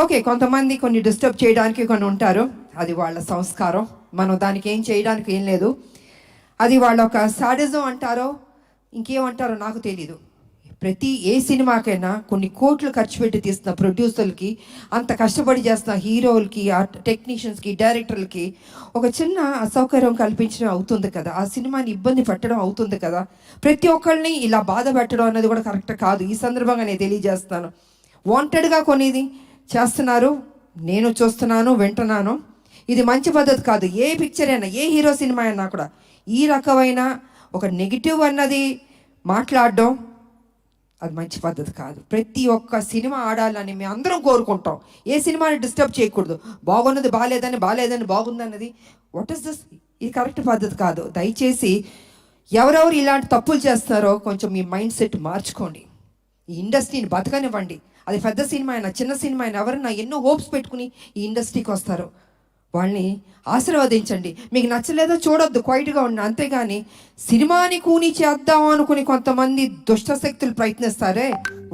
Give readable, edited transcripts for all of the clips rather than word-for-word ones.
Okay, కొంతమంది కొన్ని disturb చేయడానికి కొన్ని ఉంటారు, అది వాళ్ళ సంస్కారం, మనం దానికి ఏం చేయడానికి ఏం లేదు. అది వాళ్ళ ఒక సాడిజం అంటారో ఇంకేమంటారో నాకు తెలీదు. ఏ సినిమాకైనా కొన్ని కోట్లు ఖర్చు పెట్టి తీస్తున్న ప్రొడ్యూసర్లకి, అంత కష్టపడి చేస్తున్న హీరోలకి, టెక్నీషియన్స్కి, డైరెక్టర్లకి ఒక చిన్న అసౌకర్యం కల్పించడం అవుతుంది కదా, ఆ సినిమాని ఇబ్బంది పెట్టడం అవుతుంది కదా. ప్రతి ఒక్కరిని ఇలా బాధ పెట్టడం అనేది కూడా కరెక్ట్ కాదు. ఈ సందర్భంగా నేను తెలియజేస్తాను, వాంటెడ్గా కొనేది చేస్తున్నారు, నేను చూస్తున్నాను, వింటున్నాను. ఇది మంచి పద్ధతి కాదు. ఏ పిక్చర్ అయినా, ఏ హీరో సినిమా అయినా కూడా ఈ రకమైన ఒక నెగిటివ్ అన్నది మాట్లాడడం అది మంచి పద్ధతి కాదు. ప్రతి ఒక్క సినిమా ఆడాలని మేము అందరం కోరుకుంటాం. ఏ సినిమాని డిస్టర్బ్ చేయకూడదు. బాగున్నది బాగాలేదని బాగుందన్నది వాట్ ఈస్ దిస్? ఇది కరెక్ట్ పద్ధతి కాదు. దయచేసి ఎవరెవరు ఇలాంటి తప్పులు చేస్తారో కొంచెం మీ మైండ్ సెట్ మార్చుకోండి. ఈ ఇండస్ట్రీని బతకనివ్వండి. అది పెద్ద సినిమా అయినా చిన్న సినిమా అయినా ఎవరైనా ఎన్నో హోప్స్ పెట్టుకుని ఈ ఇండస్ట్రీకి వస్తారు, వాళ్ళని ఆశీర్వదించండి. మీకు నచ్చలేదో చూడొద్దు, క్వైట్గా ఉండి. అంతేగాని సినిమాని కూని చేద్దాం అనుకుని కొంతమంది దుష్టశక్తులు ప్రయత్నిస్తారే,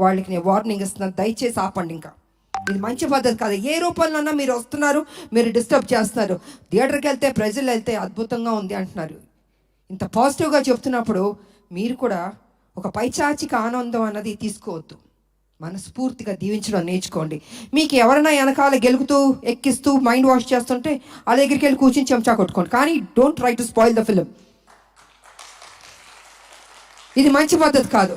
వాళ్ళకి నేను వార్నింగ్ ఇస్తున్నాను, దయచేసి ఆపండి. ఇంకా ఇది మంచి పద్ధతి కాదు. ఏ రూపంలోనన్నా మీరు వస్తున్నారు, మీరు డిస్టర్బ్ చేస్తున్నారు. థియేటర్కి వెళ్తే ప్రజలు వెళ్తే అద్భుతంగా ఉంది అంటున్నారు. ఇంత పాజిటివ్గా చెప్తున్నప్పుడు మీరు కూడా ఒక పైచాచిక ఆనందం అన్నది తీసుకోవద్దు. మనస్ఫూర్తిగా దీవించడం నేర్చుకోండి. మీకు ఎవరైనా వెనకాల గెలుకుతూ ఎక్కిస్తూ మైండ్ వాష్ చేస్తుంటే వాళ్ళ దగ్గరికి వెళ్ళి కూర్చొని చెంచా కొట్టుకోండి. కానీ don't try to spoil the film. ఇది మంచి పద్ధతి కాదు.